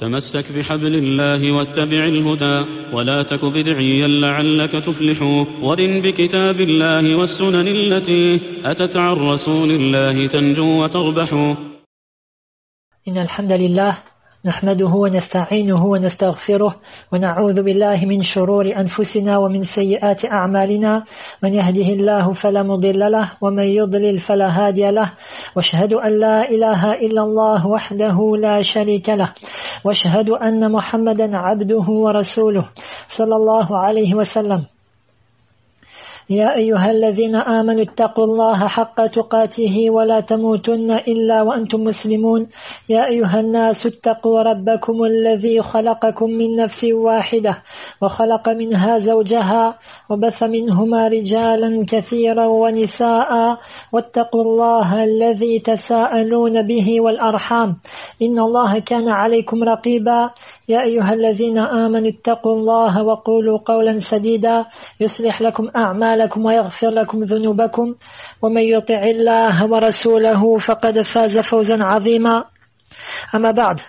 تمسك بحبل الله واتبع الهدى ولا تك بدعيا لعلك تفلح ورن بكتاب الله والسنن التي أتت عن رسول الله تنجو وتربح. إن الحمد لله نحمده ونستعينه ونستغفره ونعوذ بالله من شرور أنفسنا ومن سيئات أعمالنا من يهده الله فلا مضل له ومن يضلل فلا هادي له واشهد أن لا إله إلا الله وحده لا شريك له واشهد أن محمدا عبده ورسوله صلى الله عليه وسلم. يا أيها الذين آمنوا اتقوا الله حق تقاته ولا تموتن إلا وأنتم مسلمون. يا أيها الناس اتقوا ربكم الذي خلقكم من نفس واحدة وخلق منها زوجها وبث منهما رجالا كثيرا ونساء واتقوا الله الذي تساءلون به والأرحام إن الله كان عليكم رقيبا. يا أيها الذين آمنوا اتقوا الله وقولوا قولا سديدا يصلح لكم أعمالكم ويغفر لكم ذنوبكم ومن يطع الله ورسوله فقد فاز فوزا عظيما. أما بعد.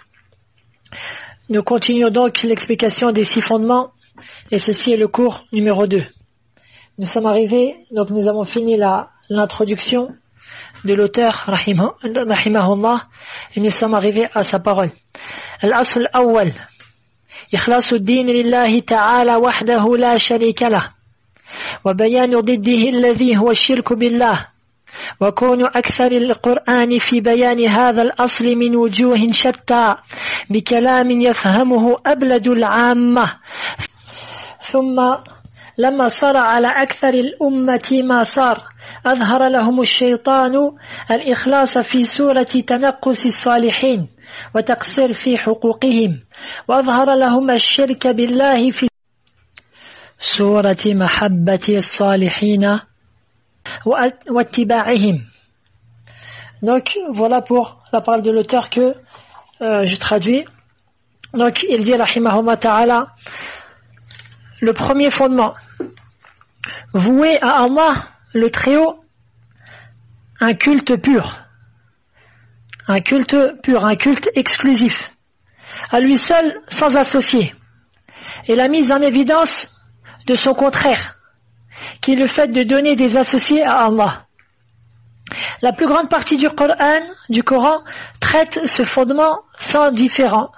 Nous continuons donc l'explication des 6 fondements et ceci est le cours numéro 2. Nous sommes arrivés, donc nous avons fini l'introduction de l'auteur rahimahullah et nous sommes arrivés à sa parole. الأصل الأول إخلاص الدين لله تعالى وحده لا شريك له وبيان ضده الذي هو الشرك بالله وكون أكثر القرآن في بيان هذا الأصل من وجوه شتى بكلام يفهمه أبلد العامة. ثم لما صار على أكثر الأمة ما صار أظهر لهم الشيطان الإخلاص في سورة تنقص الصالحين وتقصير في حقوقهم وأظهر لهم الشرك بالله في سورة محبة الصالحين واتباعهم. Donc voilà pour la parole de l'auteur que je traduis. Donc il dit rahimahullah ta'ala, le premier fondement, vouer à Allah le Très-Haut un culte pur, un culte exclusif, à lui seul sans associé, et la mise en évidence de son contraire, qui est le fait de donner des associés à Allah. La plus grande partie du Coran traite ce fondement sous différents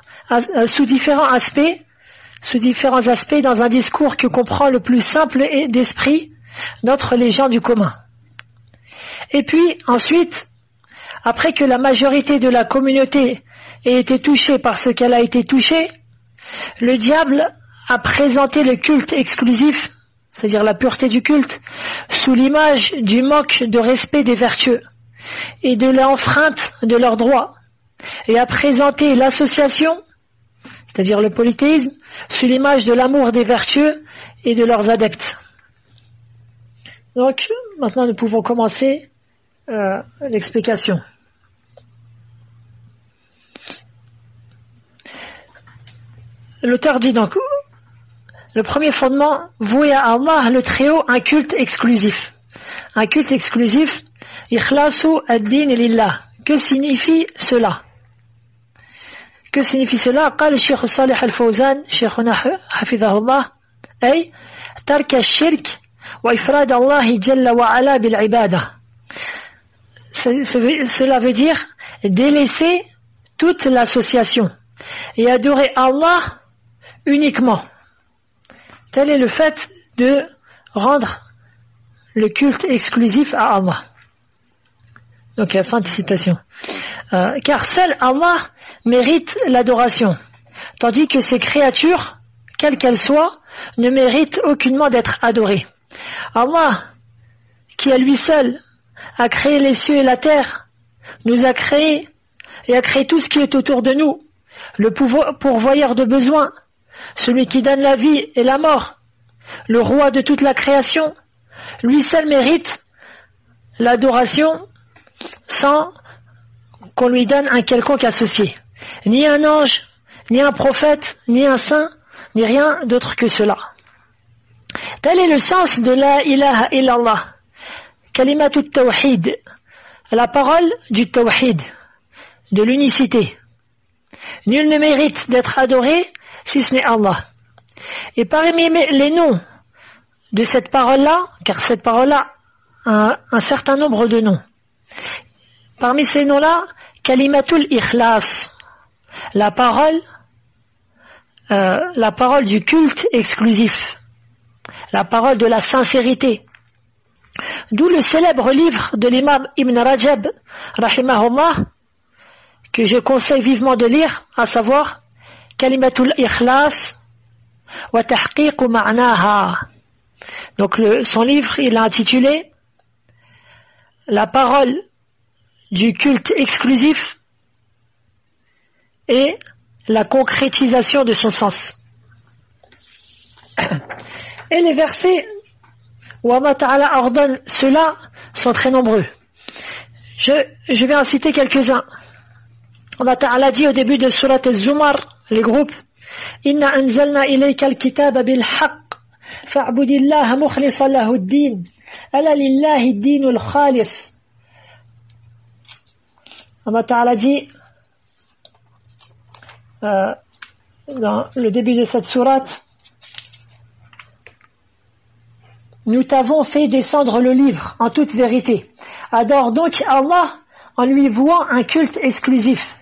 aspects dans un discours que comprend le plus simple d'esprit notre les gens du commun. Et puis ensuite, après que la majorité de la communauté ait été touchée par ce qu'elle a été touchée, le diable a présenté le culte exclusif, c'est-à-dire la pureté du culte, sous l'image du manque de respect des vertueux et de l'enfreinte de leurs droits, et a présenté l'association, c'est-à-dire le polythéisme, sous l'image de l'amour des vertueux et de leurs adeptes. Donc, maintenant nous pouvons commencer l'explication. L'auteur dit donc, le premier fondement, vouer à Allah le Très-Haut un culte exclusif. Un culte exclusif, ikhlasu ad-din lillah. Que signifie cela? Que signifie cela? قال الشيخ صالح الفوزان شيخنا حفظه الله أي ترك الشرك وإفراد الله جل وعلا بالعبادة. Cela veut dire délaisser toute l'association et adorer Allah uniquement. Tel est le fait de rendre le culte exclusif à Allah. Donc, fin de citation. Car seul Allah mérite l'adoration, tandis que ces créatures, quelles qu'elles soient, ne méritent aucunement d'être adorées. Allah, qui à lui seul a créé les cieux et la terre, nous a créé et a créé tout ce qui est autour de nous, le pourvoyeur de besoins, celui qui donne la vie et la mort, le roi de toute la création, lui seul mérite l'adoration sans qu'on lui donne un quelconque associé. Ni un ange, ni un prophète, ni un saint, ni rien d'autre que cela. Tel est le sens de la ilaha illallah, kalimatut tawhid, la parole du tawhid, de l'unicité. Nul ne mérite d'être adoré si ce n'est Allah. Et parmi les noms de cette parole-là, car cette parole-là a un certain nombre de noms. Parmi ces noms-là, Kalimatul Ikhlas, la parole du culte exclusif, la parole de la sincérité. D'où le célèbre livre de l'imam Ibn Rajab, rahimahullah, que je conseille vivement de lire, à savoir Kalimatul Ikhlas wa tahqiqu ma'naha. Donc son livre, il l'a intitulé La parole du culte exclusif et la concrétisation de son sens. Et les versets où Allah Ta'ala ordonne cela sont très nombreux. Je vais en citer quelques-uns. Allah Ta'ala dit au début de Surat Al-Zumar, les groupes, Inna anzalna ilayka al-kitaba bil-haqq fa'budillaha mukhlisan lahu ad-din ala lillahi ad-din al-khalis. Allah Ta'ala dit dans le début de cette sourate, nous t'avons fait descendre le livre en toute vérité. Adore donc Allah en lui vouant un culte exclusif.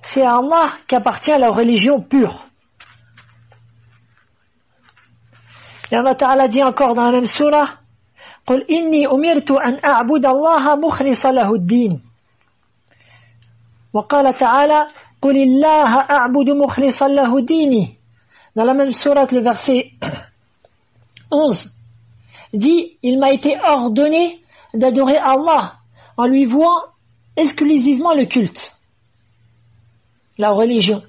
C'est à Allah qu'appartient la religion pure. Et Allah Ta'ala dit encore dans la même surah, قُلْ إِنِّي أُمِرْتُ أَنْ أَعْبُدَ اللَّهَ مُخْلِصًا لَهُ الدِّينَ. وقال تعالى قُلِ اللَّهَ أَعْبُدُ مُخْلِصًا لَهُ دِينِي. Dans la même sourate, le verset 11, dit, il m'a été ordonné d'adorer Allah en lui vouant exclusivement le culte, la religion.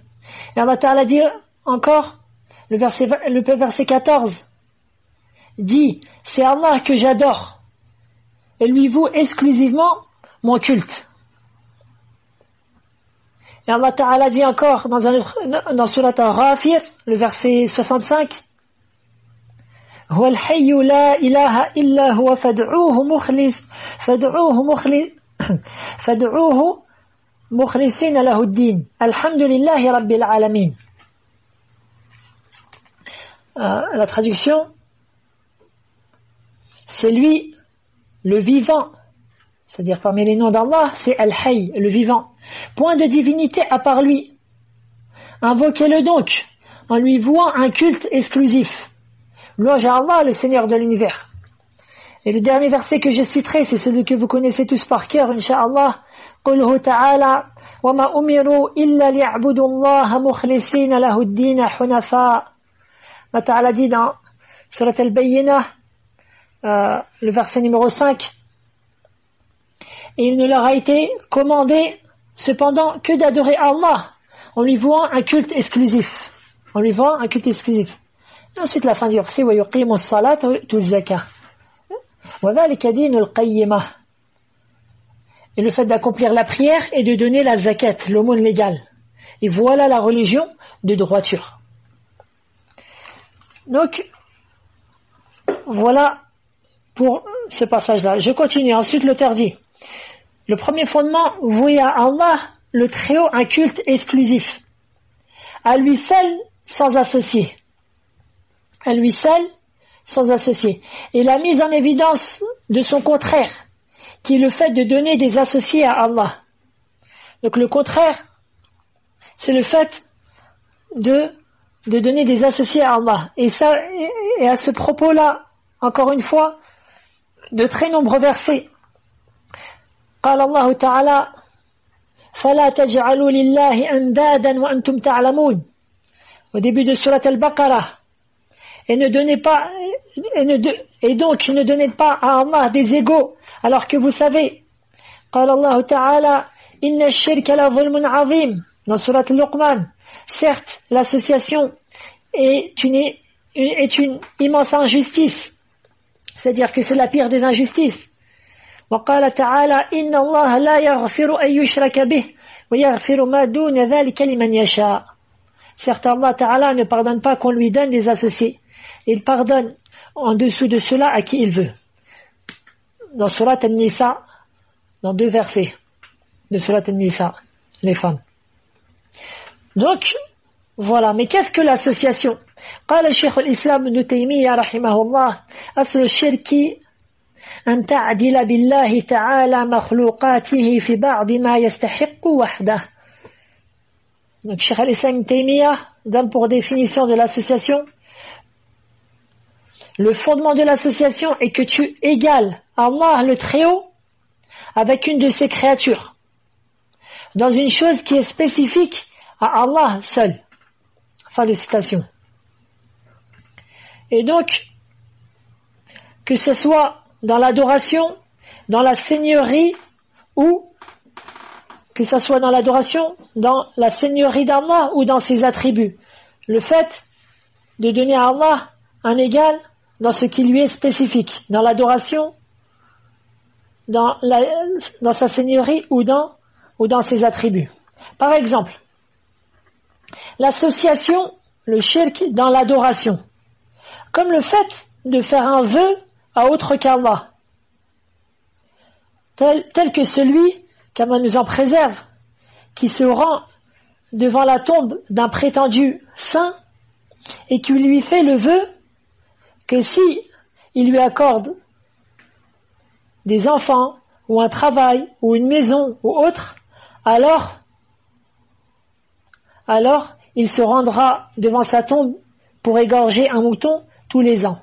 Et Allah Ta'ala dit encore, le verset 14, dit, c'est Allah que j'adore et lui voue exclusivement mon culte. Et Allah Ta'ala dit encore dans Surat Al-Ghafir, le verset 65, هو الحي لا إله إلا هو فادعوه مخلصين له الدين الحمد لله رب العالمين. La traduction, c'est lui le vivant, c'est-à-dire parmi les noms d'Allah, c'est Al-Hayy, le vivant. Point de divinité à part lui. Invoquez-le donc en lui vouant un culte exclusif. Louange à Allah, le Seigneur de l'univers. Et le dernier verset que je citerai, c'est celui que vous connaissez tous par cœur, Inch'Allah. قُلْهُ تَعَالَى وَمَا أُمِرُوا إِلَّا لِيَعْبُدُوا اللَّهَ مُخْلِصِينَ لَهُ الدِّينَ حُنَفَاءَ. Allah Ta'ala dit dans Surat Al-Bayyinah, le verset numéro 5, et il ne leur a été commandé cependant que d'adorer Allah en lui vouant un culte exclusif. En lui vouant un culte exclusif. Et ensuite la fin du verset, وَيُقِيمُ الصَّلَاةَ وَيُؤْتُ الزَّكَاةَ وَذَلِكَ دِينُ الْقَيِّمَةِ. Et le fait d'accomplir la prière et de donner la zakat, l'aumône légale. Et voilà la religion de droiture. Donc, voilà pour ce passage-là. Je continue. Ensuite, l'auteur dit, le premier fondement, vouer à Allah, le Très-Haut, un culte exclusif. À lui seul, sans associé. À lui seul, sans associé. Et la mise en évidence de son contraire, qui est le fait de donner des associés à Allah. Donc le contraire, c'est le fait de donner des associés à Allah. Et à ce propos-là, encore une fois, de très nombreux versets. قال الله تعالى فلا تجعلوا لله أندادا وأنتم تعلمون. Au début de Surat Al-Baqarah. Et donc ne donnez pas à Allah des égaux alors que vous savez. قال الله تعالى إن الشرك لظلم عظيم. Dans Surat Al-Luqman. Certes, l'association est une immense injustice. C'est-à-dire que c'est la pire des injustices. وقال تعالى إن الله لا يغفر أن يشرك به ويغفر ما دون ذلك لمن يشاء. Certes, Allah Ta'ala ne pardonne pas qu'on lui donne des associés. Il pardonne en dessous de cela à qui il veut. Dans Surat An-Nisa, dans 2 versets de Surat An-Nisa, les femmes. Donc, voilà. Mais qu'est-ce que l'association? قال الشيخ الإسلام ابن تيمية رحمه الله أصل الشرك أن تعدل بالله تعالى مخلوقاته في بعض ما يستحق وحده. Donc, Cheikh al-Islam Taymiyyah donne pour définition de l'association: le fondement de l'association est que tu égales Allah le Très-Haut avec une de ses créatures dans une chose qui est spécifique à Allah seul. Fin de citation. Et donc, que ce soit dans l'adoration, dans la seigneurie, ou que ce soit dans l'adoration, dans la seigneurie d'Allah ou dans ses attributs, le fait de donner à Allah un égal dans ce qui lui est spécifique, dans l'adoration, dans sa seigneurie ou dans ses attributs. Par exemple, l'association, le shirk dans l'adoration, comme le fait de faire un vœu à autre qu'Allah, tel que celui qu'Allah nous en préserve, qui se rend devant la tombe d'un prétendu saint et qui lui fait le vœu que si il lui accorde des enfants ou un travail ou une maison ou autre, alors il se rendra devant sa tombe pour égorger un mouton tous les ans.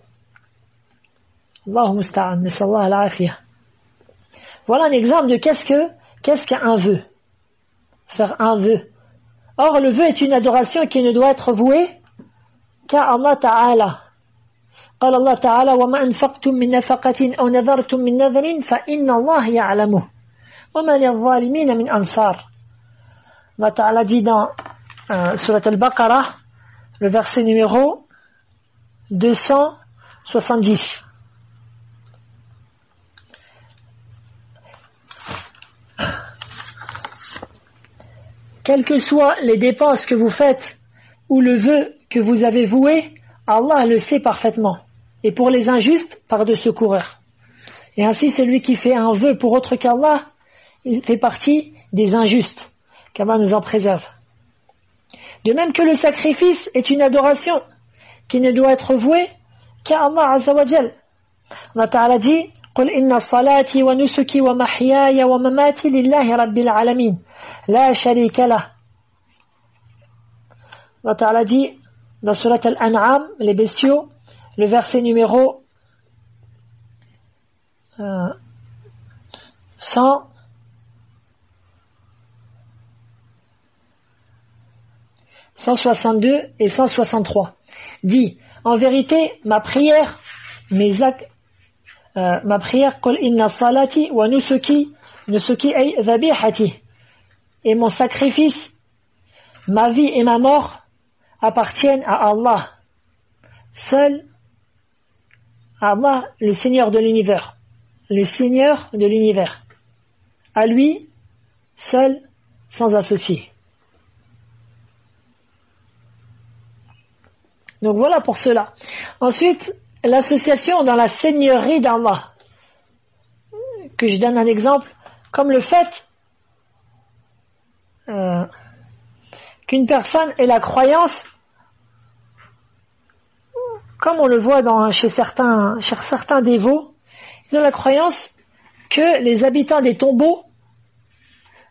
Allahu musta'an, nasallahu al-afiyah. Voilà un exemple de qu'est-ce qu'un vœu. Faire un vœu. Or, le vœu est une adoration qui ne doit être vouée qu'à Allah Ta'ala. قال الله تعالى وما أنفقتم من نفقة أو نذرتم من نذر فإن الله يعلمه وما للظالمين من أنصار. Allah Ta'ala dit dans Surat Al-Baqarah, le verset numéro 270. Quelles que soient les dépenses que vous faites ou le vœu que vous avez voué, Allah le sait parfaitement. Et pour les injustes, par de secoureurs. Et ainsi, celui qui fait un vœu pour autre qu'Allah, il fait partie des injustes. Qu'Allah nous en préserve. De même que le sacrifice est une adoration qui ne doit être vouée qu'à Allah Azza wa Jal. Allah Ta'ala dit قل إن صلاتي ونسكي ومحياي ومماتي لله رب العالمين لا شريك له. Allah Ta'ala dit dans Surat Al-An'am, les bestiaux, le verset numéro 162 et 163, dit: en vérité, ma prière, قل إن صلاتي ونسكي أي ذبيحتي, et mon sacrifice, ma vie et ma mort appartiennent à Allah seul, Allah, le Seigneur de l'univers, à lui seul, sans associé. Donc voilà pour cela. Ensuite, l'association dans la seigneurie d'Allah, que je donne un exemple, comme le fait qu'une personne ait la croyance, comme on le voit chez certains dévots, ils ont la croyance que les habitants des tombeaux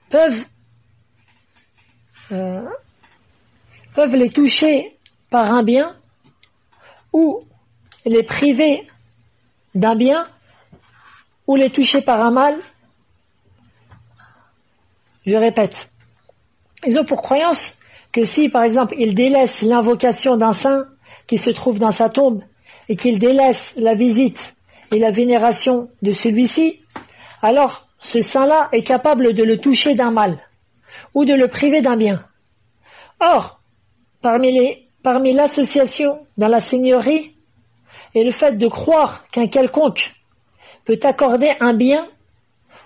peuvent les toucher par un bien ou les priver d'un bien ou les toucher par un mal. Je répète, ils ont pour croyance que si par exemple ils délaissent l'invocation d'un saint qui se trouve dans sa tombe et qu'il délaisse la visite et la vénération de celui-ci, alors ce saint-là est capable de le toucher d'un mal ou de le priver d'un bien. Or, parmi l'association dans la seigneurie et le fait de croire qu'un quelconque peut t'accorder un bien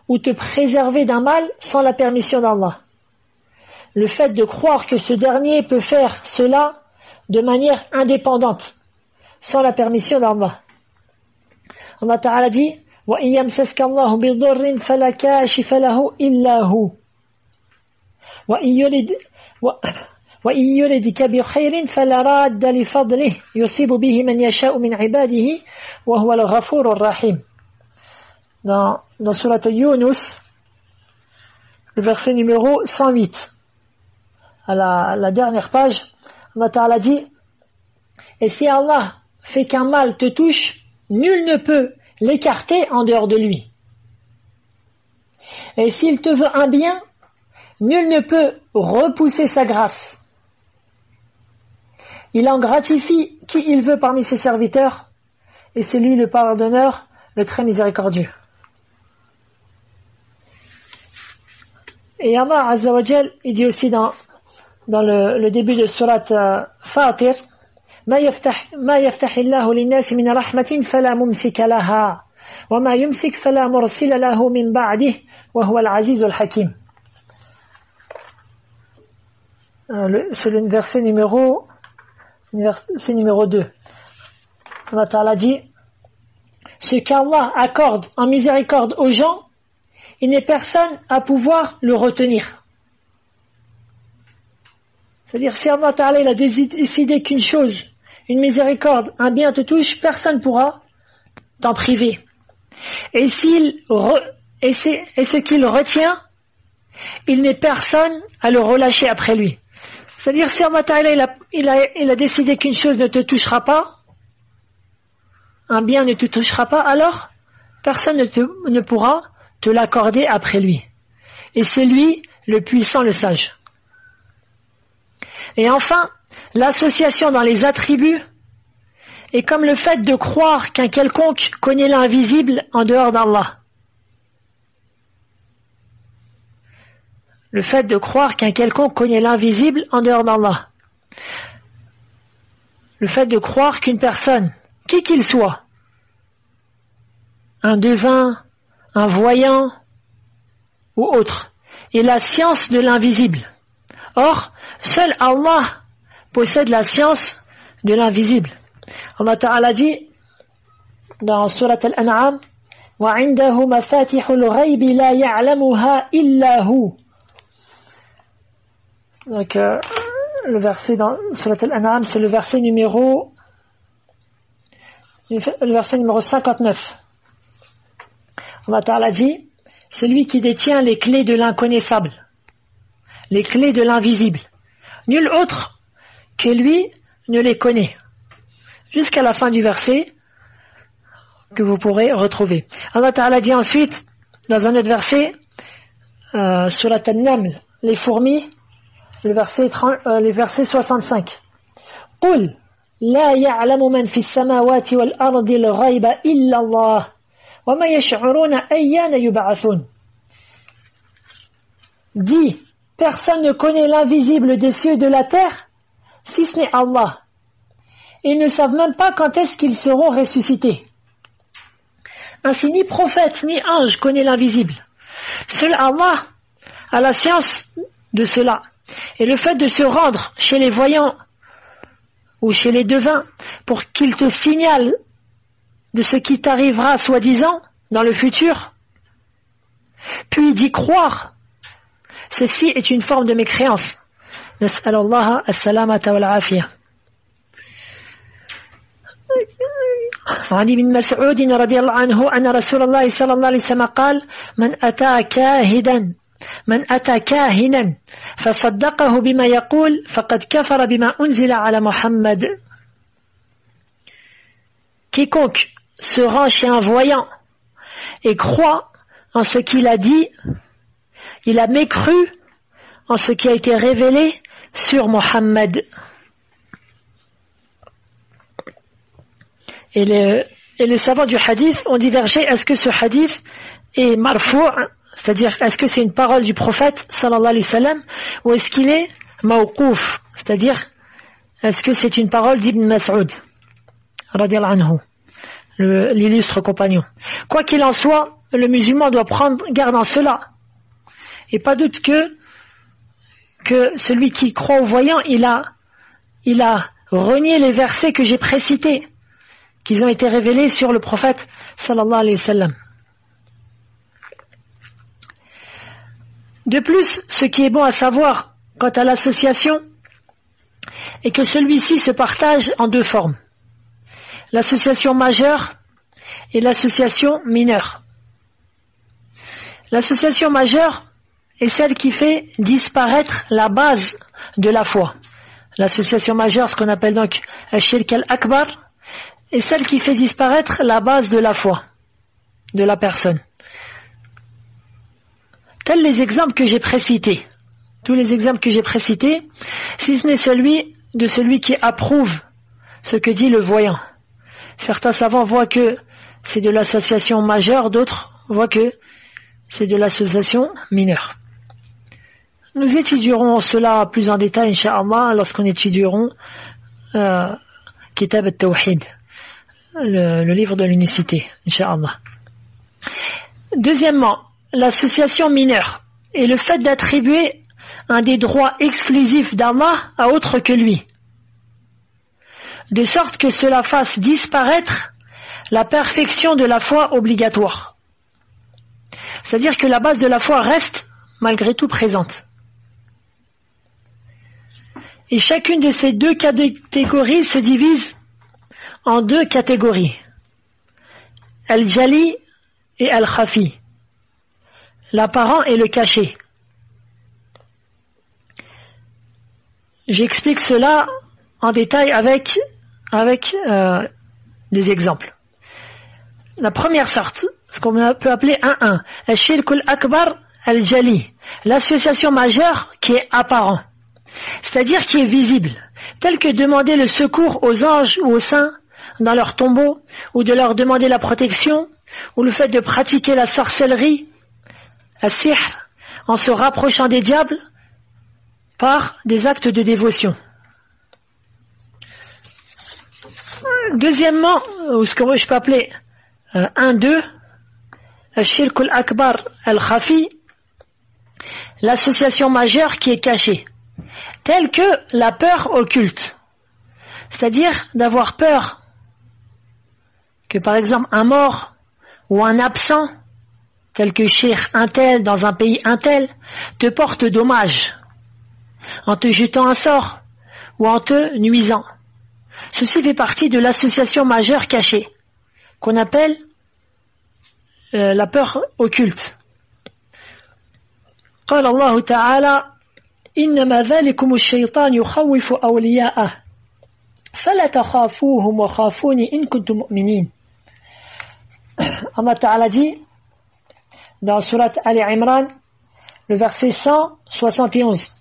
ou te préserver d'un mal sans la permission d'Allah. Le fait de croire que ce dernier peut faire cela de manière indépendante, sans la permission d'Allah. Allah Ta'ala dit وَإِن يَمْسَسْكَ اللَّهُ بِضُرٍّ فَلَا كَاشِفَ لَهُ إِلَّا هُوَ وَإِن وإن يردك بخير فلا راد لفضله يصيب به من يشاء من عباده وهو الغفور الرحيم. Dans Surat Yunus, le verset numéro 108, à la dernière page, Allah Ta'ala dit: et si Allah fait qu'un mal te touche, nul ne peut l'écarter en dehors de lui. Et s'il te veut un bien, nul ne peut repousser sa grâce. Il en gratifie qui il veut parmi ses serviteurs, et c'est lui le pardonneur, le très miséricordieux. Et Allah Azza wa Jal, il dit aussi dans le début de surat Fatir: ما يفتح الله للناس من رحمة فلا ممسك لها وما يمسك فلا مرسل له من بعده وهو العزيز الحكيم. C'est le verset numéro 2. Allah Ta'ala dit: ce qu'Allah accorde en miséricorde aux gens, il n'est personne à pouvoir le retenir. C'est-à-dire, si Allah Ta'ala il a décidé qu'une chose, une miséricorde, un bien te touche, personne ne pourra t'en priver. Et ce qu'il retient, il n'est personne à le relâcher après lui. C'est-à-dire, si Allah Ta'ala il a décidé qu'une chose ne te touchera pas, un bien ne te touchera pas, alors personne ne pourra te l'accorder après lui. Et c'est lui le puissant, le sage. Et enfin, l'association dans les attributs est comme le fait de croire qu'un quelconque connaît l'invisible en dehors d'Allah. Le fait de croire qu'un quelconque connaît l'invisible en dehors d'Allah. Le fait de croire qu'une personne, qui qu'il soit, un devin, un voyant ou autre, est la science de l'invisible. Or, seul Allah possède la science de l'invisible. Allah Ta'ala dit dans Surat Al-An'am: وَعِنْدَهُ مَفَاتِحُ الْغَيْبِ لَا يَعْلَمُهَا إِلَّا هُ. Donc, le verset dans Surat Al-An'am, c'est le verset numéro 59. Allah Ta'ala dit: c'est lui qui détient les clés de l'inconnaissable, les clés de l'invisible. Nul autre que lui ne les connaît. Jusqu'à la fin du verset que vous pourrez retrouver. Allah Ta'ala dit ensuite, dans un autre verset, Surat An-Naml, les fourmis, le verset 65. قُلْ لَا يَعْلَمُ مَنْ فِي السَّمَاوَاتِ وَالْأَرْضِ الْغَيْبَ إِلَّا اللَّهُ وَمَا يَشْعُرُونَ أَيَّانَ يُبْعَثُونَ. Dis, personne ne connaît l'invisible des cieux et de la terre, si ce n'est Allah. Ils ne savent même pas quand est-ce qu'ils seront ressuscités. Ainsi, ni prophète, ni ange connaît l'invisible. Seul Allah a la science de cela. Et le fait de se rendre chez les voyants ou chez les devins pour qu'ils te signalent de ce qui t'arrivera soi-disant dans le futur, puis d'y croire, ceci est une forme de mécréance. Nas'alallah as-salamata wal-afiyah. عن ابن مسعود رضي الله عنه أن رسول الله صلى الله عليه وسلم قال: من أتى كاهنا فصدقه بما يقول فقد كفر بما أنزل على محمد. Quiconque se rend chez un voyant et croit en ce qu'il a dit, il a mécru en ce qui a été révélé sur Mohammed. Et les savants du hadith ont divergé: est-ce que ce hadith est marfou', c'est-à-dire est-ce que c'est une parole du prophète sallallahu alayhi wa sallam, ou est-ce qu'il est mawqouf, c'est-à-dire est-ce que c'est une parole d'Ibn Mas'ud radiyallahu anhu, l'illustre compagnon. Quoi qu'il en soit, le musulman doit prendre garde en cela. Et pas doute que celui qui croit au voyant, il a renié les versets que j'ai précités, qu'ils ont été révélés sur le prophète sallallahu alayhi wa sallam. De plus, ce qui est bon à savoir quant à l'association et que celui-ci se partage en deux formes. L'association majeure et l'association mineure. L'association majeure est celle qui fait disparaître la base de la foi. L'association majeure, ce qu'on appelle donc Al-Shirk al-Akbar, est celle qui fait disparaître la base de la foi de la personne. Tels les exemples que j'ai précités, tous les exemples que j'ai précités, si ce n'est celui qui approuve ce que dit le voyant. Certains savants voient que c'est de l'association majeure, d'autres voient que c'est de l'association mineure. Nous étudierons cela plus en détail, Inch'Allah, lorsqu'on étudierons Kitab al-Tawhid, le livre de l'unicité, Inch'Allah. Deuxièmement, l'association mineure est le fait d'attribuer un des droits exclusifs d'Allah à autre que lui, de sorte que cela fasse disparaître la perfection de la foi obligatoire. C'est-à-dire que la base de la foi reste malgré tout présente. Et chacune de ces deux catégories se divise en deux catégories. Al-Jali et Al-Khafi. L'apparent et le caché. J'explique cela en détail avec des exemples. La première sorte, ce qu'on peut appeler 1-1, Al-Shirk al-Akbar al-Jali, l'association majeure qui est apparent, c'est-à-dire qui est visible, tel que demander le secours aux anges ou aux saints dans leur tombeau, ou de leur demander la protection, ou le fait de pratiquer la sorcellerie, as-sihr, en se rapprochant des diables par des actes de dévotion. Deuxièmement, ou ce que je peux appeler 1-2, Al-Shirk al-Akbar al-Khafi, l'association majeure qui est cachée, telle que la peur occulte, c'est-à-dire d'avoir peur que par exemple un mort ou un absent, tel que cheikh un tel dans un pays un tel, te porte dommage en te jetant un sort ou en te nuisant. Ceci fait partie de l'association majeure cachée, qu'on appelle la peur occulte. قال الله تعالى إنما ذلكم الشيطان يخوف أولياءه فلا تخافوهم وخافوني إن كنتم مؤمنين. Allah Ta'ala dit dans Surat Ali Imran, le verset 171.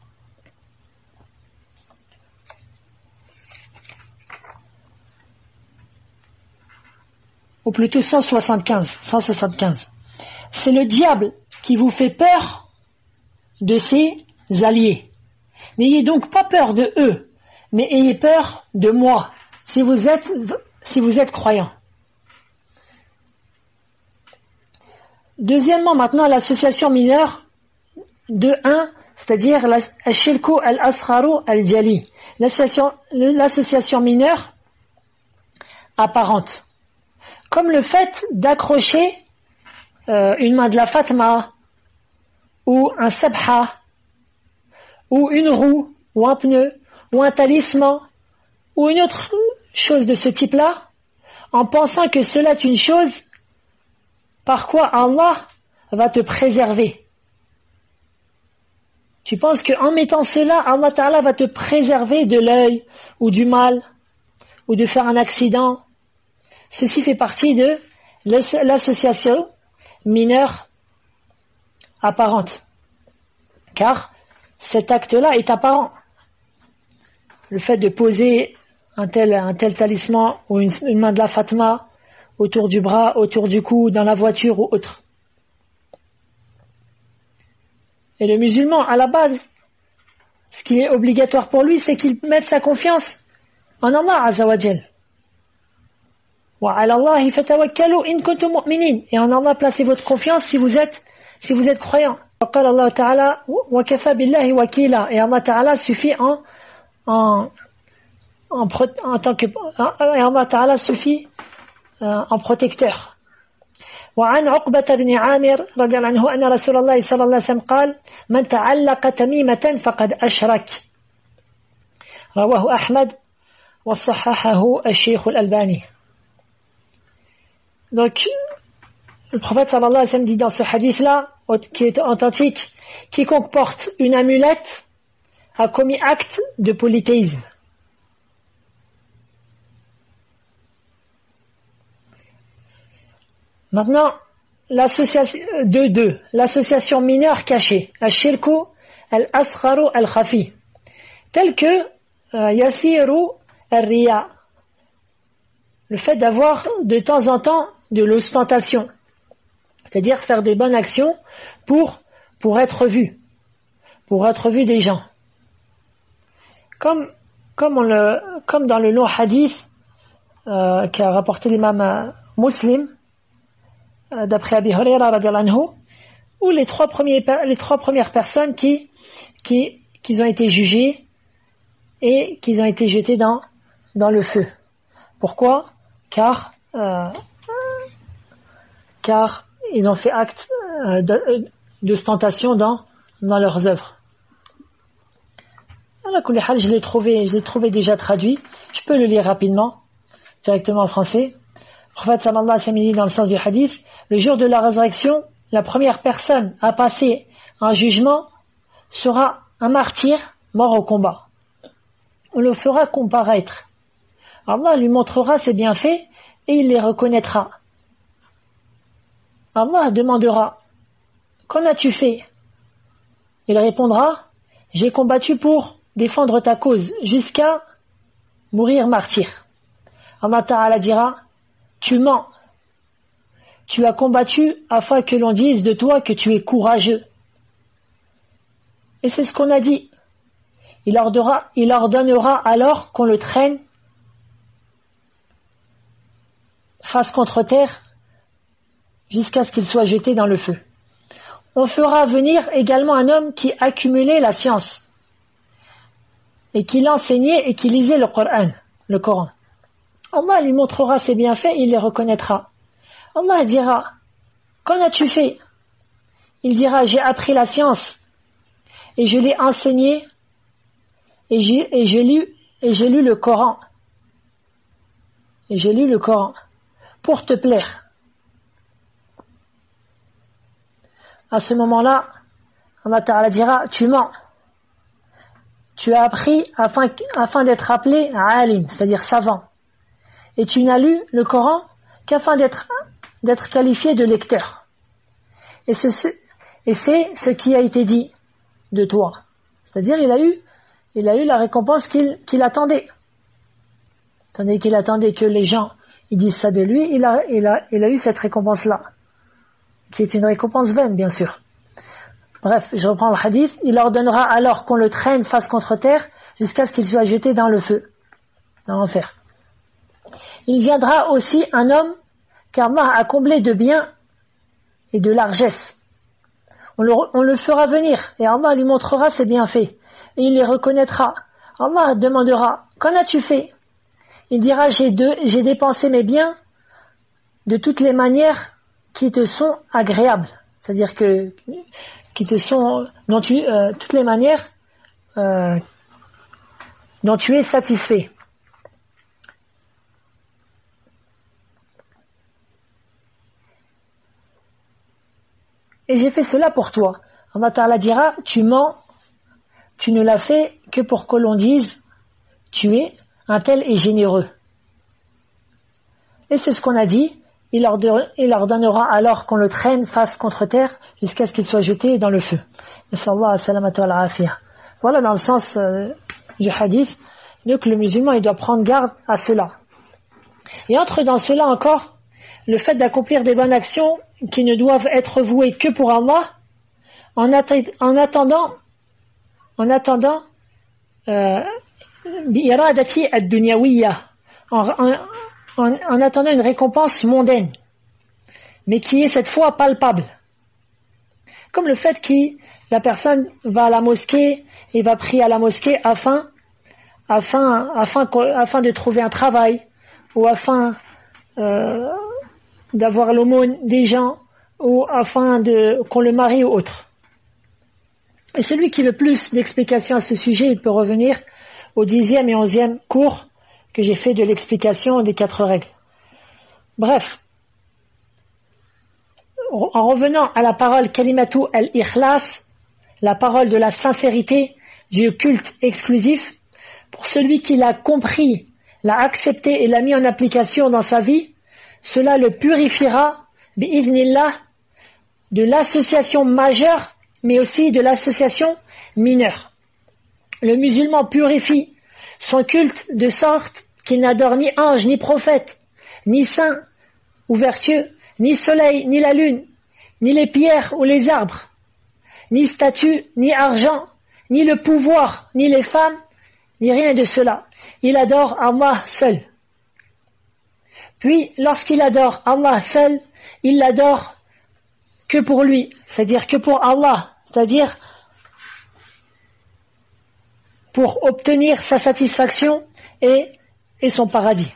Ou plutôt 175. C'est le diable qui vous fait peur de ses alliés. N'ayez donc pas peur de eux, mais ayez peur de moi, si vous êtes croyants. Deuxièmement, maintenant, l'association mineure de 1, c'est-à-dire Al-Shirku al-Asgharu al-Jali, l'association mineure apparente. Comme le fait d'accrocher une main de la Fatma, ou un sabha, ou une roue, ou un pneu, ou un talisman, ou une autre chose de ce type-là, en pensant que cela est une chose par quoi Allah va te préserver. Tu penses qu'en mettant cela, Allah Ta'ala va te préserver de l'œil, ou du mal, ou de faire un accident. Ceci fait partie de l'association mineure apparente. Car cet acte-là est apparent. Le fait de poser un tel talisman ou une main de la Fatma autour du bras, autour du cou, dans la voiture ou autre. Et le musulman, à la base, ce qui est obligatoire pour lui, c'est qu'il mette sa confiance en Allah Azza wa Jal. وَعَلَى اللَّهِ فَتَوَكَّلُوا إِن كُنتُم مُؤْمِنِينَ. Et en Allah, placez votre confiance si vous êtes croyants. وقال الله تعالى وكفى بالله وكيلا. Et Allah Ta'ala suffit en tant que Allah Ta'ala suffit en protecteur. وعن عقبة بن عامر رضي الله عنه أن رسول الله صلى الله عليه وسلم قال من تعلق تميمة فقد أشرك. رواه أحمد وصححه الشيخ الألباني. Donc, le prophète sallallahu alayhi wa sallam dit dans ce hadith-là, qui est authentique, quiconque porte une amulette a commis acte de polythéisme. Maintenant, l'association mineure cachée, al-shirku al-asgharu al-khafi, tel que yasiru al-riya, le fait d'avoir de temps en temps de l'ostentation, c'est-à-dire faire des bonnes actions pour être vu des gens. Comme dans le long hadith qu'a rapporté l'imam Muslim, d'après Abi Huraira radiyallahu anhu, où les trois premières personnes qui ont été jugées et qui ont été jetées dans le feu. Pourquoi? Car ils ont fait acte d'ostentation dans leurs œuvres. Je l'ai trouvé déjà traduit. Je peux le lire rapidement, directement en français. Le prophète sallallahu alayhi wa sallam dit dans le sens du hadith, le jour de la résurrection, la première personne à passer un jugement sera un martyr mort au combat. On le fera comparaître. Allah lui montrera ses bienfaits et il les reconnaîtra. Allah demandera, qu'en as-tu fait? Il répondra, j'ai combattu pour défendre ta cause jusqu'à mourir martyr. Allah Ta'ala dira, tu mens. Tu as combattu afin que l'on dise de toi que tu es courageux. Et c'est ce qu'on a dit. Il ordonnera alors qu'on le traîne face contre terre jusqu'à ce qu'il soit jeté dans le feu. On fera venir également un homme qui accumulait la science et qui l'enseignait et qui lisait le Coran. Allah lui montrera ses bienfaits et il les reconnaîtra. Allah dira, qu'en as-tu fait? Il dira, j'ai appris la science et je l'ai enseigné et j'ai lu le Coran. Et j'ai lu le Coran pour te plaire. À ce moment-là, Allah Ta'ala dira, tu mens. Tu as appris afin d'être appelé alim, c'est-à-dire savant. Et tu n'as lu le Coran qu'afin d'être qualifié de lecteur. Et c'est ce qui a été dit de toi. C'est-à-dire, il a eu la récompense qu'il attendait. Tandis qu'il attendait que les gens ils disent ça de lui, il a eu cette récompense-là, qui est une récompense vaine, bien sûr. Bref, je reprends le hadith. Il ordonnera alors qu'on le traîne face contre terre jusqu'à ce qu'il soit jeté dans le feu, dans l'enfer. Il viendra aussi un homme qu'Allah a comblé de biens et de largesse. On le fera venir et Allah lui montrera ses bienfaits et il les reconnaîtra. Allah demandera, qu'en as-tu fait? Il dira, j'ai dépensé mes biens de toutes les manières qui te sont agréables. C'est-à-dire toutes les manières dont tu es satisfait. Et j'ai fait cela pour toi. Allah Ta'ala dira, tu mens, tu ne l'as fait que pour que l'on dise, tu es un tel et généreux. Et c'est ce qu'on a dit, il ordonnera alors qu'on le traîne face contre terre jusqu'à ce qu'il soit jeté dans le feu. Voilà dans le sens du hadith, donc le musulman il doit prendre garde à cela. Et entre dans cela encore, le fait d'accomplir des bonnes actions qui ne doivent être vouées que pour Allah, en attendant bi'iradati ad-dunyawiyya, en attendant une récompense mondaine, mais qui est cette fois palpable. Comme le fait que la personne va à la mosquée et va prier à la mosquée afin de trouver un travail, ou afin d'avoir l'aumône des gens, ou afin qu'on le marie ou autre. Et celui qui veut plus d'explications à ce sujet, il peut revenir au 10e et 11e cours que j'ai fait de l'explication des 4 règles. Bref, en revenant à la parole kalimatu al-ikhlas, la parole de la sincérité, du culte exclusif, pour celui qui l'a compris, l'a accepté et l'a mis en application dans sa vie, cela le purifiera, bi'idhnillah, de l'association majeure, mais aussi de l'association mineure. Le musulman purifie son culte de sorte qu'il n'adore ni ange, ni prophète, ni saint ou vertueux, ni soleil, ni la lune, ni les pierres ou les arbres, ni statue, ni argent, ni le pouvoir, ni les femmes, ni rien de cela. Il adore Allah seul. Puis, lorsqu'il adore Allah seul, il l'adore que pour lui, c'est-à-dire que pour Allah, c'est-à-dire pour obtenir sa satisfaction et son paradis.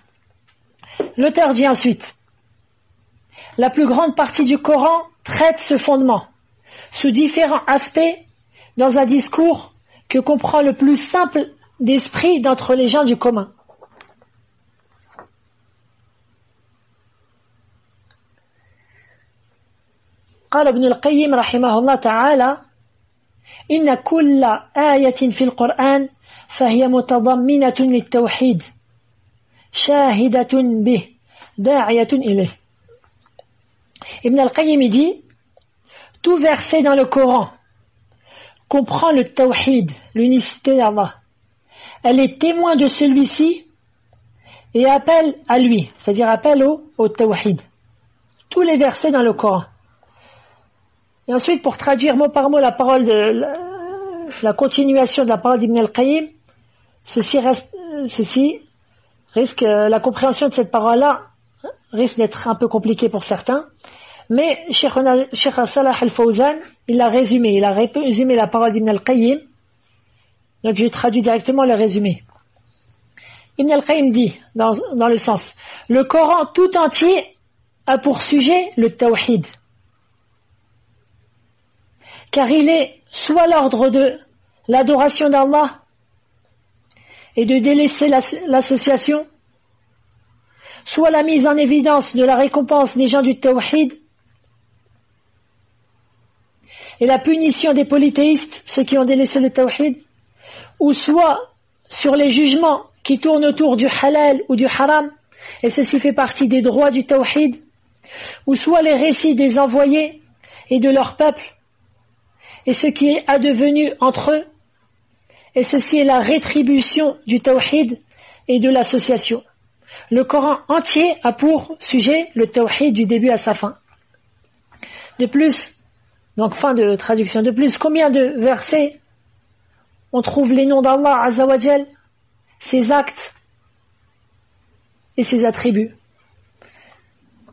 L'auteur dit ensuite, la plus grande partie du Coran traite ce fondement sous différents aspects dans un discours que comprend le plus simple d'esprit d'entre les gens du commun. قال ابن القيم رحمه الله تعالى إن كل آية في القرآن فهي متضمنة للتوحيد شاهدة به داعية إليه. Ibn al-Qayyim dit, tout verset dans le Coran comprend le tawhid, l'unicité d'Allah. Elle est témoin de celui-ci et appelle à lui, c'est-à-dire appelle au tawhid. Tous les versets dans le Coran. Et ensuite, pour traduire mot par mot la parole la continuation de la parole d'Ibn al-Qayyim, la compréhension de cette parole-là risque d'être un peu compliquée pour certains. Mais Cheikh Salah al-Fawzan, il a résumé la parole d'Ibn al-Qayyim. Donc je traduis directement le résumé. Ibn al-Qayyim dit, dans le sens, le Coran tout entier a pour sujet le tawhid. Car il est soit l'ordre de l'adoration d'Allah et de délaisser l'association, soit la mise en évidence de la récompense des gens du tawhid et la punition des polythéistes, ceux qui ont délaissé le tawhid, ou soit sur les jugements qui tournent autour du halal ou du haram, et ceci fait partie des droits du tawhid, ou soit les récits des envoyés et de leur peuple, et ce qui est advenu entre eux, et ceci est la rétribution du tawhid et de l'association. Le Coran entier a pour sujet le tawhid du début à sa fin. De plus, donc fin de traduction, de plus, combien de versets on trouve les noms d'Allah Azza wa Jal, ses actes et ses attributs.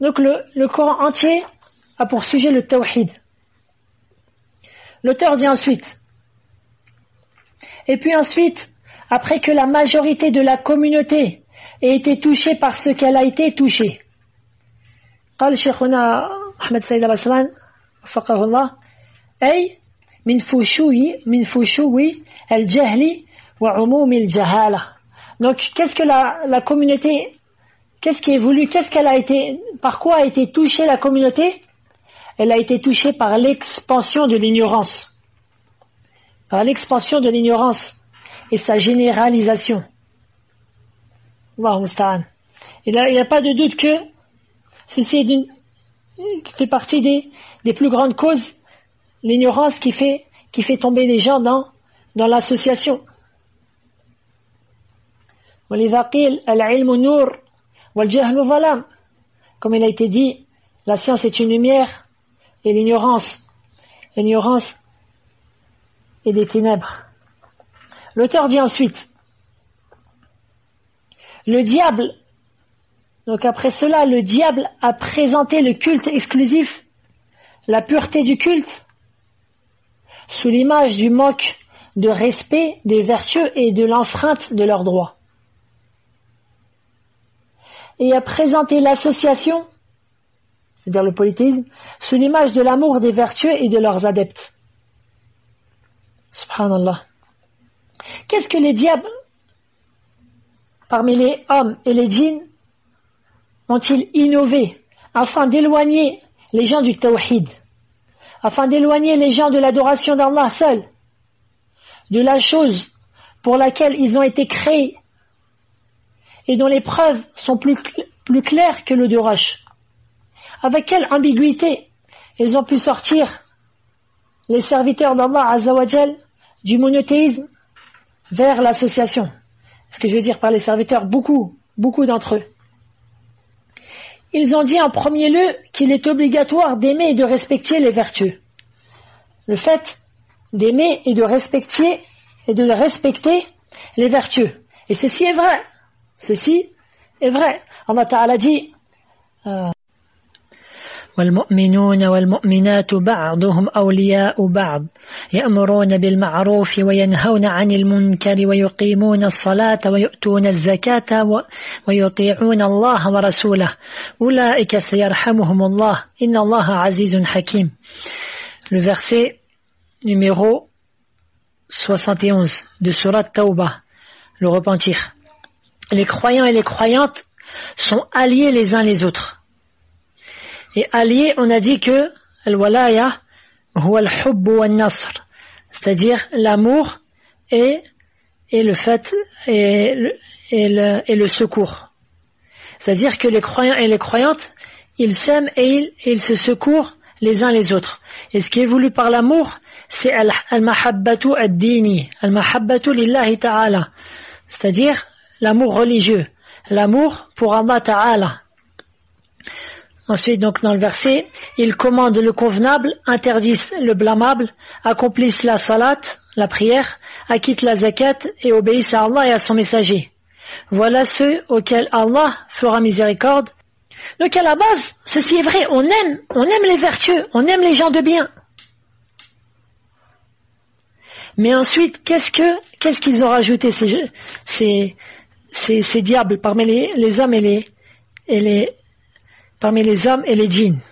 Donc le Coran entier a pour sujet le tawhid. L'auteur dit ensuite, et puis ensuite, après que la majorité de la communauté ait été touchée par ce qu'elle a été touchée. قال شيخنا أحمد سيد الأسلان وفقه الله أي من فشو الجهل وعموم الجهالة. Donc qu'est-ce que la communauté, qu'est-ce qui est voulu, par quoi a été touchée la communauté? Elle a été touchée par l'expansion de l'ignorance. Par l'expansion de l'ignorance et sa généralisation. Allahu musta'an. Et là, il n'y a pas de doute que ceci fait partie des plus grandes causes, l'ignorance qui fait tomber les gens dans l'association. وَلِذَا قِيلَ الْعِلْمُ نُورٌ وَالْجَهْلُ ظَلَامٌ. Comme il a été dit, la science est une lumière et l'ignorance et des ténèbres. L'auteur dit ensuite, le diable, donc après cela, le diable a présenté le culte exclusif, la pureté du culte, sous l'image du manque de respect des vertueux et de l'enfreinte de leurs droits. Et a présenté l'association, c'est-à-dire le polythéisme, sous l'image de l'amour des vertueux et de leurs adeptes. Subhanallah. Qu'est-ce que le diable parmi les hommes et les djinns ont-ils innové afin d'éloigner les gens du tawhid, afin d'éloigner les gens de l'adoration d'Allah seul, de la chose pour laquelle ils ont été créés et dont les preuves sont plus claires que l'eau de roche. Avec quelle ambiguïté ils ont pu sortir les serviteurs d'Allah Azzawajal du monothéisme vers l'association. Ce que je veux dire par les serviteurs, beaucoup d'entre eux. Ils ont dit en premier lieu qu'il est obligatoire d'aimer et de respecter les vertus. Le fait d'aimer et de respecter les vertus. Et ceci est vrai. Ceci est vrai. Allah Ta'ala dit والمؤمنون والمؤمنات بعضهم أولياء بعض يأمرون بالمعروف وينهون عن المنكر ويقيمون الصلاة ويؤتون الزكاة ويطيعون الله ورسوله أولئك سيرحمهم الله إن الله عزيز حكيم. Le verset numéro 71 de Surat Tawbah, le repentir. Les croyants et les croyantes sont alliés les uns les autres. Et allié, on a dit que al-walaya huwa al-hubb wa an-nasr, c'est-à-dire l'amour et le fait et le secours. C'est-à-dire que les croyants et les croyantes, ils s'aiment et ils se secourent les uns les autres. Et ce qui est voulu par l'amour, c'est al-mahabbatu ad-dini, al-mahabbatu lillahi ta'ala, c'est-à-dire l'amour religieux, l'amour pour Allah ta'ala. Ensuite, donc, dans le verset, ils commandent le convenable, interdisent le blâmable, accomplissent la salat, la prière, acquittent la zakat et obéissent à Allah et à son messager. Voilà ceux auxquels Allah fera miséricorde. Donc, à la base, ceci est vrai, on aime les vertueux, on aime les gens de bien. Mais ensuite, qu'est-ce qu'ils ont rajouté ces diables parmi les hommes parmi les hommes et les djinns.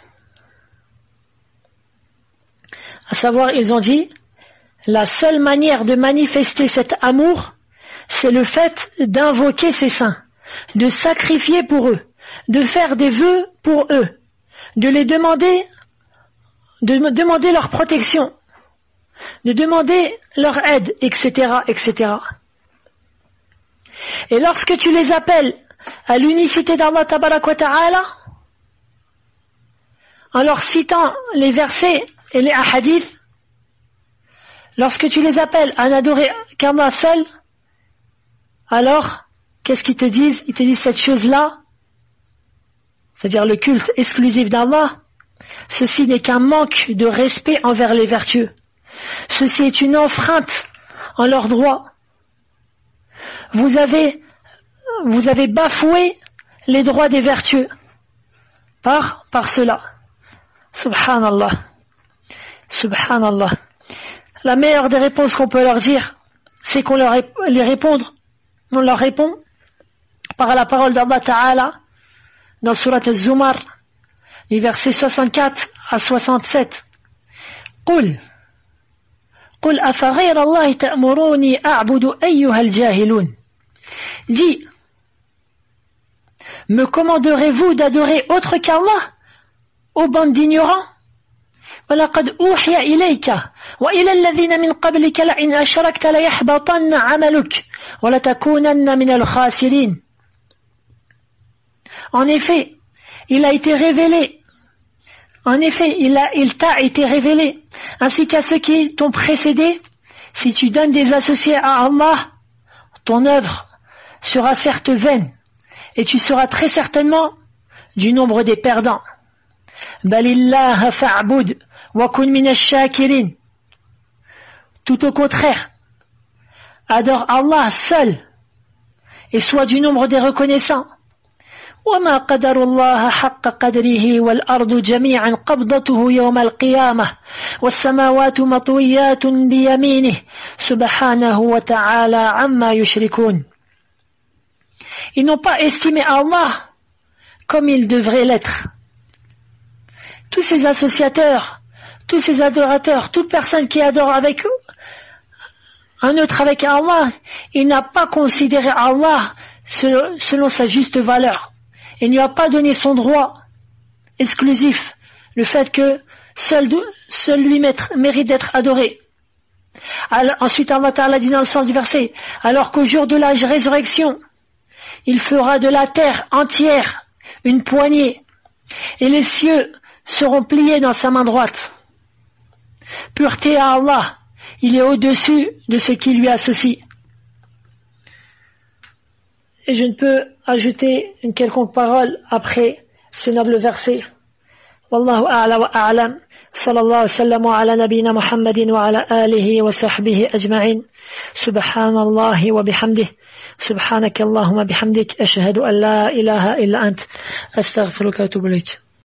À savoir, ils ont dit, la seule manière de manifester cet amour, c'est le fait d'invoquer ces saints, de sacrifier pour eux, de faire des vœux pour eux, de demander leur protection, de demander leur aide, etc., etc. Et lorsque tu les appelles à l'unicité d'Allah Tabarak wa Ta'ala, en leur citant les versets et les hadiths, lorsque tu les appelles à n'adorer qu'Allah seul, alors, qu'est-ce qu'ils te disent? Ils te disent cette chose-là, c'est-à-dire le culte exclusif d'Allah, ceci n'est qu'un manque de respect envers les vertueux. Ceci est une enfreinte en leurs droits. Vous avez bafoué les droits des vertueux par cela. Subhanallah. Subhanallah. La meilleure des réponses qu'on peut leur dire, c'est qu'on leur répond par la parole d'Allah Ta'ala dans Surat Al-Zumar, les versets 64 à 67. قل أفغير الله تأمروني أعبد أيها الجاهلون. Dis, me commanderez-vous d'adorer autre qu'Allah, ô bande d'ignorants? وَلَقَدْ أُوحِيَ إِلَيْكَ وَإِلَى الَّذِينَ مِنْ قَبْلِكَ لَئِنْ أَشْرَكْتَ لَيَحْبَطَنَّ عَمَلُكَ وَلَتَكُونَنَّ مِنَ الْخَاسِرِينَ. En effet, il t'a été révélé, ainsi qu'à ceux qui t'ont précédé, si tu donnes des associés à Allah, ton œuvre sera certes vaine, et tu seras très certainement du nombre des perdants. Balillah fa'bud wa kun min ash-shakirin. Tout au contraire, adore Allah seul et sois du nombre des reconnaissants. وما قدر الله حق قدره والأرض جميعا قبضته يوم القيامة والسماوات مطويات بيمينه سبحانه وتعالى عما يشركون. Ils n'ont pas estimé Allah comme il devrait l'être. Tous ces associateurs, tous ces adorateurs, toute personne qui adore avec un autre avec Allah, il n'a pas considéré Allah selon sa juste valeur. Il ne lui a pas donné son droit exclusif, le fait que seul lui mérite d'être adoré. Alors, ensuite Allah Ta'ala dit dans le sens du verset, alors qu'au jour de la résurrection, il fera de la terre entière une poignée, et les cieux seront pliés dans sa main droite. Pureté à Allah, il est au-dessus de ce qui lui associe. Et je ne peux ajouter une quelconque parole après ces nobles versets. Wallahu a'la wa a'lam. Sallallahu alayhi wa sallam ala nabina Muhammadin wa ala alihi wa sahbihi ajma'in. Subhanallahi wa bihamdih. Subhanaka Allahumma bihamdik. Ashhadu an la ilaha illa ant. Astaghfiruka wa atubu ilayk.